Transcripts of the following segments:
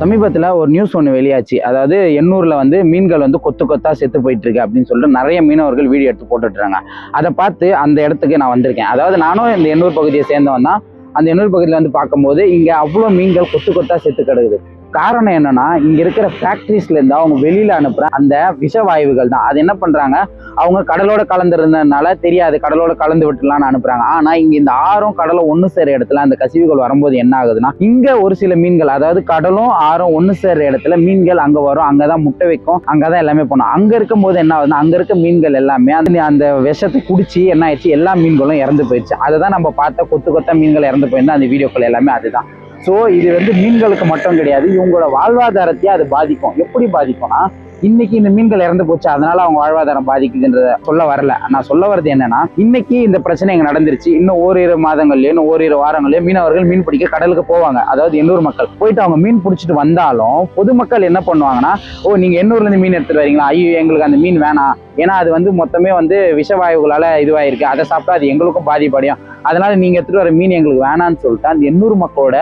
சமீபத்தில் ஒரு நியூஸ் ஒன்று வெளியாச்சு. அதாவது எண்ணூரில் வந்து மீன்கள் வந்து கொத்து கொத்தா செத்து போயிட்டு இருக்கு அப்படின்னு சொல்லிட்டு நிறைய மீனவர்கள் வீடியோ எடுத்து போட்டுட்றாங்க. அதை பார்த்து அந்த இடத்துக்கு நான் வந்திருக்கேன். அதாவது நானும் இந்த எண்ணூர் பகுதியை சேர்ந்தவன் தான். அந்த எண்ணூர் பகுதியில் வந்து பார்க்கும்போது இங்கே அவ்வளோ மீன்கள் கொத்து கொத்தா செத்து கிடக்குது. காரணம் என்னன்னா, இங்க இருக்கிற ஃபேக்டரிஸ்ல இருந்து அவங்க வெளியில அனுப்புற அந்த விஷ வாயுகள் தான். அது என்ன பண்றாங்க, அவங்க கடலோட கலந்துருந்ததுனால தெரியாது, கடலோட கலந்து விட்டுலான்னு அனுப்புறாங்க. ஆனா இங்க இந்த ஆறும் கடலும் ஒண்ணு சேர இடத்துல அந்த கசிவுகள் வரும்போது என்ன ஆகுதுன்னா, இங்க ஒரு சில மீன்கள், அதாவது கடலும் ஆறும் ஒண்ணு சேர இடத்துல மீன்கள் அங்க வரும், அங்கதான் முட்டை வைக்கும், அங்கதான் எல்லாமே பண்ணும். அங்க இருக்கும் போது என்ன ஆகுதுன்னா, அங்க இருக்க மீன்கள் எல்லாமே அந்த விஷத்தை குடிச்சு என்ன ஆயிடுச்சு, எல்லா மீன்களும் இறந்து போயிடுச்சு. அதுதான் நம்ம பார்த்த கொத்து கொத்தா மீன்கள் இறந்து போயிருந்தா அந்த வீடியோக்கள் எல்லாமே அதுதான். ஸோ இது வந்து மீன்களுக்கு மட்டும் கிடையாது, இவங்களோட வாழ்வாதாரத்தையே அது பாதிக்கும். எப்படி பாதிக்கும்னா, இன்னைக்கு இந்த மீன்கள் இறந்து போச்சு அதனால அவங்க வாழ்வாதாரம் பாதிக்குதுன்றத சொல்ல வரல. நான் சொல்ல வர்றது என்னன்னா, இன்னைக்கு இந்த பிரச்சனை இங்க நடந்துருச்சு, இன்னும் ஓரிரு மாதங்கள்லயோ இன்னும் ஓரிரு வாரங்கள்லயோ மீனவர்கள் மீன் பிடிக்க கடலுக்கு போவாங்க. அதாவது எண்ணூர் மக்கள் போயிட்டு அவங்க மீன் பிடிச்சிட்டு வந்தாலும் பொதுமக்கள் என்ன பண்ணுவாங்கன்னா, ஓ நீங்க எண்ணூர்ல இருந்து மீன் எடுத்துட்டு வரீங்களா, ஐயோ எங்களுக்கு அந்த மீன் வேணாம், ஏன்னா அது வந்து மொத்தமே வந்து விஷவாயுகளால இதுவாயிருக்கு, அதை சாப்பிட்டா அது எங்களுக்கும் பாதிப்படையும், அதனால நீங்க எடுத்துட்டு வர மீன் எங்களுக்கு வேணான்னு சொல்லிட்டு அந்த எண்ணூர் மக்களோட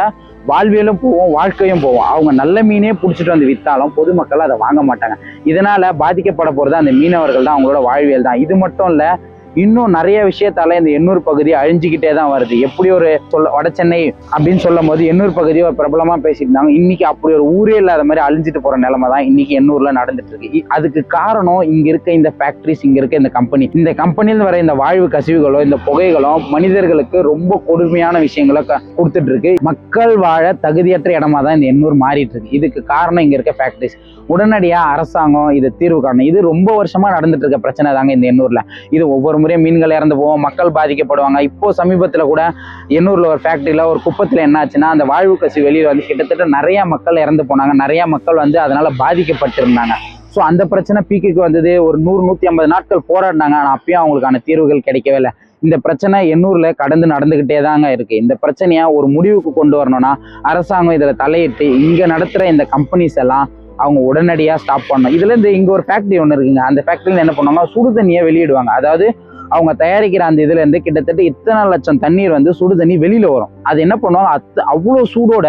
வாழ்வியலும் போவோம், வாழ்க்கையும் போவோம். அவங்க நல்ல மீனே பிடிச்சிட்டு வந்து வித்தாலும் பொதுமக்கள் அதை வாங்க மாட்டாங்க. இதனால பாதிக்கப்பட போறது அந்த மீனவர்கள் தான், அவங்களோட வாழ்வியல் தான். இது மட்டும் இல்ல, இன்னும் நிறைய விஷயத்தால இந்த எண்ணூர் பகுதி அழிஞ்சுக்கிட்டே தான் வருது. எப்படி ஒரு வட சென்னை அப்படின்னு சொல்லும் போது எண்ணூர் பகுதி ஒரு பிரபலமா பேசிட்டு இருந்தாங்க, இன்னைக்கு அப்படி ஒரு ஊரே இல்லாத மாதிரி அழிஞ்சிட்டு போற நிலைமை தான் இன்னைக்கு எண்ணூர்ல நடந்துட்டு இருக்கு. அதுக்கு காரணம் இங்க இருக்க இந்த ஃபேக்டரிஸ், இங்க இருக்க இந்த கம்பெனில வர இந்த வாழ்வு கசிவுகளோ இந்த புகைகளோ மனிதர்களுக்கு ரொம்ப கொடுமையான விஷயங்களை கொடுத்துட்டு இருக்கு. மக்கள் வாழ தகுதியற்ற இடமா தான் இந்த எண்ணூர் மாறிட்டு இருக்கு. இதுக்கு காரணம் இங்க இருக்க ஃபேக்டரிஸ். உடனடியா அரசாங்கம் இதை தீர்வு காரணம். இது ரொம்ப வருஷமா நடந்துட்டு இருக்க பிரச்சனை தாங்க இந்த எண்ணூர்ல. இது ஒவ்வொரு முறையும் மீன்கள் இறந்து போவோம், மக்கள் பாதிக்கப்படுவாங்க. இப்போ சமீபத்துல கூட எண்ணூர்ல ஒரு ஃபேக்டரியில ஒரு குப்பத்துல என்ன ஆச்சுன்னா, அந்த வாழ்வு கசிவு வெளியில வந்து கிட்டத்தட்ட நிறைய மக்கள் இறந்து போனாங்க, நிறைய மக்கள் வந்து அதனால பாதிக்கப்பட்டிருந்தாங்க. ஸோ அந்த பிரச்சனை பீக்குக்கு வந்தது. ஒரு 100-150 நாட்கள் போராடினாங்க, ஆனால் அப்பயும் அவங்களுக்கான தீர்வுகள் கிடைக்கவே இல்லை. இந்த பிரச்சனை எண்ணூர்ல கடந்து நடந்துகிட்டே தாங்க இருக்கு. இந்த பிரச்சனையை ஒரு முடிவுக்கு கொண்டு வரணும்னா அரசாங்கம் இதுல தலையிட்டு இங்க நடத்துற இந்த கம்பெனிஸ் எல்லாம் அவங்க உடனடியா ஸ்டாப் பண்ணணும். இதுல இருந்து இங்க ஒரு ஃபேக்டரி ஒன்று இருக்குங்க, அந்த ஃபேக்டரியில என்ன பண்ணுவாங்க, சுடு தண்ணியை வெளியிடுவாங்க. அதாவது அவங்க தயாரிக்கிற அந்த இதுல இருந்து கிட்டத்தட்ட இத்தனை லட்சம் தண்ணீர் வந்து சுடு தண்ணி வெளியில வரும். அது என்ன பண்ணுவாங்க, அவ்வளோ சூடோட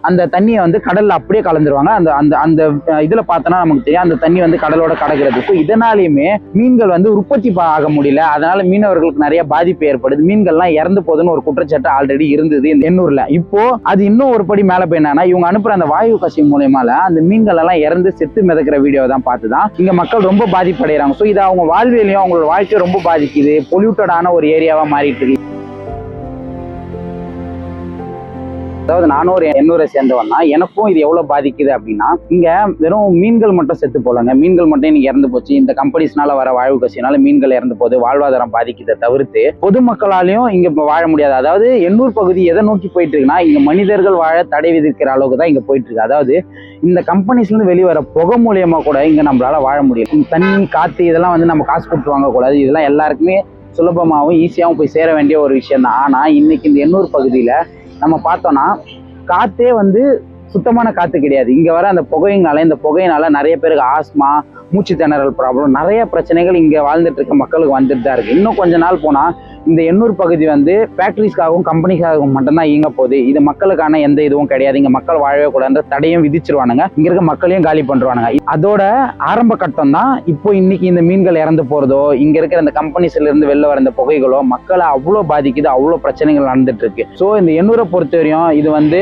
அந்த தண்ணியை வந்து கடல்ல அப்படியே கலந்துருவாங்க. அந்த அந்த அந்த இதுல பார்த்தோன்னா நமக்கு தெரியும், அந்த தண்ணி வந்து கடலோட கடக்கிறது. ஸோ இதனாலேயுமே மீன்கள் வந்து உற்பத்தி ஆக முடியல, அதனால மீனவர்களுக்கு நிறைய பாதிப்பு ஏற்படுது, மீன்கள்லாம் இறந்து போகுதுன்னு ஒரு குற்றச்சாட்டு ஆல்ரெடி இருந்தது இந்த எண்ணூர்ல. இப்போ அது இன்னும் ஒரு படி மேல போய் என்னன்னா, இவங்க அனுப்புற அந்த வாயு கசிவு மூலயமால அந்த மீன்கள் எல்லாம் இறந்து செத்து மிதக்கிற வீடியோ தான் பார்த்துதான் இங்க மக்கள் ரொம்ப பாதிப்படைகிறாங்க. ஸோ இது அவங்க வாழ்வியலையும் அவங்களோட வாழ்க்கையை ரொம்ப பாதிக்குது. பொல்யூட்டடான ஒரு ஏரியாவா மாறிட்டு இருக்கு. அதாவது நானும் ஒரு எண்ணூரை சேர்ந்தவன் தான், எனக்கும் இது எவ்வளவு பாதிக்குது அப்படின்னா, இங்க வெறும் மீன்கள் மட்டும் செத்து போலங்க, மீன்கள் மட்டும் இன்னைக்கு இறந்து போச்சு, இந்த கம்பெனிஸ்னால வர வாழ்வு கசினால மீன்கள் இறந்து போது வாழ்வாதாரம் பாதிக்கிறத தவிர்த்து பொதுமக்களாலையும் இங்க வாழ முடியாது. அதாவது எண்ணூர் பகுதி எதை நோக்கி போயிட்டு இருக்குன்னா, இங்க மனிதர்கள் வாழ தடை விதிக்கிற அளவுக்கு தான் இங்க போயிட்டு இருக்கு. அதாவது இந்த கம்பெனிஸ்ல இருந்து வெளிவர புகை மூலியமா கூட இங்க நம்மளால வாழ முடியும். தண்ணி காத்து இதெல்லாம் வந்து நம்ம காசு கொடுத்து வாங்கக்கூடாது, இதெல்லாம் எல்லாருக்குமே சுலபமாகவும் ஈஸியாகவும் போய் சேர வேண்டிய ஒரு விஷயம் தான். ஆனா இன்னைக்கு இந்த எண்ணூர் பகுதியில நம்ம பார்த்தோம்னா காத்தே வந்து சுத்தமான காத்து கிடையாது. இங்க வர அந்த இந்த புகையினால நிறைய பேருக்கு ஆஸ்மா, மூச்சு திணறல் ப்ராப்ளம், நிறைய பிரச்சனைகள் இங்க வாழ்ந்துட்டு இருக்க மக்களுக்கு வந்துட்டு தான் இருக்கு. இன்னும் கொஞ்ச நாள் போனா இந்த எண்ணூர் பகுதி வந்து ஃபேக்டரிஸ்க்காகவும் கம்பெனிக்காகவும் மட்டும்தான் இயங்க போகுது. இது மக்களுக்கான எந்த இதுவும் கிடையாது. இங்க மக்கள் வாழவே கூடாது தடையும் விதிச்சிருவானுங்க, இங்க இருக்க மக்களையும் காலி பண்றானுங்க. அதோட ஆரம்ப கட்டம் தான் இப்போ இன்னைக்கு இந்த மீன்கள் இறந்து போறதோ, இங்க இருக்கிற இந்த கம்பெனிஸ்ல இருந்து வெளில வர இந்த புகைகளோ மக்களை அவ்வளவு பாதிக்குது, அவ்வளவு பிரச்சனைகள் நடந்துட்டு இருக்கு. ஸோ இந்த எண்ணூரை பொறுத்தவரையும் இது வந்து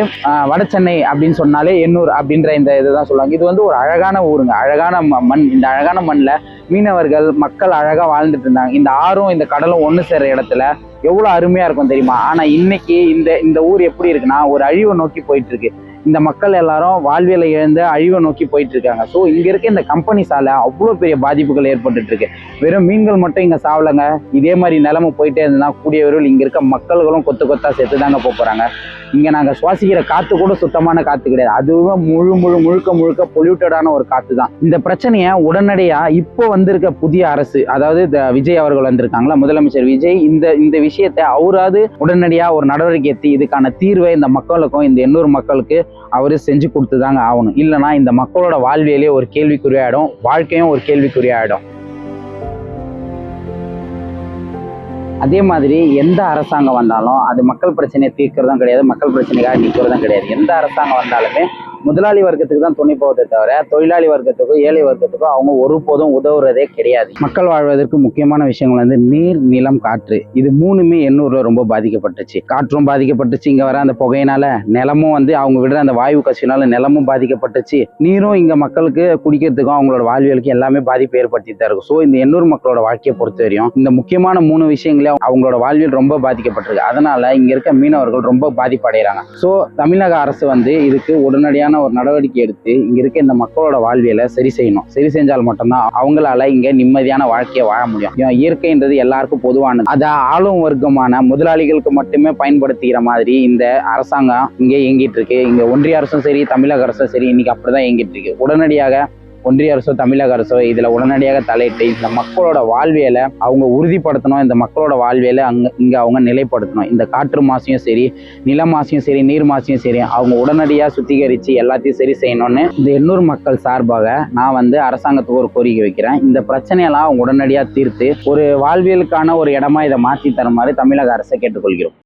வட சென்னை அப்படின்னு சொன்னாலே எண்ணூர் அப்படின்ற இந்த இதுதான் சொல்லுவாங்க. இது வந்து ஒரு அழகான ஊருங்க, அழகான மண். இந்த அழகான மண்ணில் மீனவர்கள் மக்கள் அழகா வாழ்ந்துட்டு இருந்தாங்க. இந்த ஆறும் இந்த கடலும் ஒன்று சேர இடத்துல எவ்வளவு அருமையா இருக்கும் தெரியுமா. ஆனா இன்னைக்கு இந்த ஊர் எப்படி இருக்குன்னா, ஒரு அழிவை நோக்கி போயிட்டு இருக்கு. இந்த மக்கள் எல்லாரும் வாழ்வியலை இழந்து அழிவை நோக்கி போயிட்டு இருக்காங்க. ஸோ இங்க இருக்க இந்த கம்பெனிஸால அவ்வளோ பெரிய பாதிப்புகள் ஏற்பட்டுட்டு இருக்கு. வெறும் மீன்கள் மட்டும் இங்க சாவலங்க, இதே மாதிரி நிலைமை போயிட்டே இருந்ததுன்னா கூடிய விரைவில் இங்க இருக்க மக்கள்களும் கொத்து கொத்தா செத்து தாங்க போறாங்க. இங்க நாங்க சுவாசிக்கிற காத்து கூட சுத்தமான காத்து கிடையாது, அதுவும் முழுக்க பொல்யூட்டடான ஒரு காத்து தான். இந்த பிரச்சனையை உடனடியா இப்போ வந்திருக்க புதிய அரசு, அதாவது விஜய் அவர்கள் வந்திருக்காங்களா, முதலமைச்சர் விஜய், இந்த விஷயத்தை அவராது உடனடியா ஒரு நடவடிக்கை எடுத்து இதுக்கான தீர்வை இந்த மக்களுக்கும் இந்த எண்ணூர் மக்களுக்கு அவரு செஞ்சு கொடுத்துதாங்க ஆகணும். இல்லைன்னா இந்த மக்களோட வாழ்வியலே ஒரு கேள்விக்குறியாயிடும், வாழ்க்கையும் ஒரு குறியாயிடும். அதே மாதிரி எந்த அரசாங்கம் வந்தாலும் அது மக்கள் பிரச்சனையை தீர்க்கிறதும் கிடையாது, மக்கள் பிரச்சனைக்காக நிற்கிறதும் கிடையாது. எந்த அரசாங்கம் வந்தாலுமே முதலாளி வர்க்கத்துக்கு தான் துணை போவதை தவிர தொழிலாளி வர்க்கத்துக்கும் ஏழை வர்க்கத்துக்கும் அவங்க ஒருபோதும் உதவுறதே கிடையாது. மக்கள் வாழ்வதற்கு முக்கியமான விஷயங்கள் வந்து நீர், நிலம், காற்று. இது மூணுமே எண்ணூர்ல ரொம்ப பாதிக்கப்பட்டுச்சு. காற்றும் பாதிக்கப்பட்டுச்சு, இங்க வர அந்த புகையினால. நிலமும் வந்து அவங்க விடுற அந்த வாயு கசினால நிலமும் பாதிக்கப்பட்டுச்சு. நீரும் இங்க மக்களுக்கு குடிக்கிறதுக்கும் அவங்களோட வாழ்வியலுக்கு எல்லாமே பாதிப்பு ஏற்படுத்தி தான் இருக்கும். ஸோ இந்த எண்ணூர் மக்களோட வாழ்க்கையை பொறுத்த வரையும் இந்த முக்கியமான 3 விஷயங்களே அவங்களோட வாழ்வியல் ரொம்ப பாதிக்கப்பட்டிருக்கு. அதனால இங்க இருக்க மீனவர்கள் ரொம்ப பாதிப்படைகிறாங்க. ஸோ தமிழக அரசு வந்து இதுக்கு உடனடியான ஒரு நடவடிக்கை எடுத்து இங்க இருக்க இந்த மக்களோட வாழ்வியலை சரி செய்யணும். சரி செஞ்சால் மட்டும்தான் அவங்களால இங்க நிம்மதியான வாழ்க்கையை வாழ முடியும். இயற்கைன்றது எல்லாருக்கும் பொதுவானது. அதை ஆளும் வர்க்கமான முதலாளிகளுக்கு மட்டுமே பயன்படுத்திக்கிற மாதிரி இந்த அரசாங்கம் இங்கே இயங்கிட்டு இருக்கு. இங்க ஒன்றிய அரசும் சரி, தமிழக அரசும் சரி, இன்னைக்கு அப்படிதான் இயங்கிட்டு இருக்கு. உடனடியாக ஒன்றிய அரசோ தமிழக அரசோ இதுல உடனடியாக தலையிட்டு இந்த மக்களோட வாழ்வியலை அவங்க உறுதிப்படுத்தணும். இந்த மக்களோட வாழ்வியலை இங்க அவங்க நிலைப்படுத்தணும். இந்த காற்று மாசையும் சரி, நில மாசையும் சரி, நீர் மாசையும் சரி அவங்க உடனடியா சுத்திகரிச்சு எல்லாத்தையும் சரி செய்யணும்னு இந்த எண்ணூர் மக்கள் சார்பாக நான் வந்து அரசாங்கத்துக்கு ஒரு கோரிக்கை வைக்கிறேன். இந்த பிரச்சனையெல்லாம் அவங்க உடனடியா தீர்த்து ஒரு வாழ்வியலுக்கான ஒரு இடமா இதை மாற்றி தருமாறு தமிழக அரசை கேட்டுக்கொள்கிறோம்.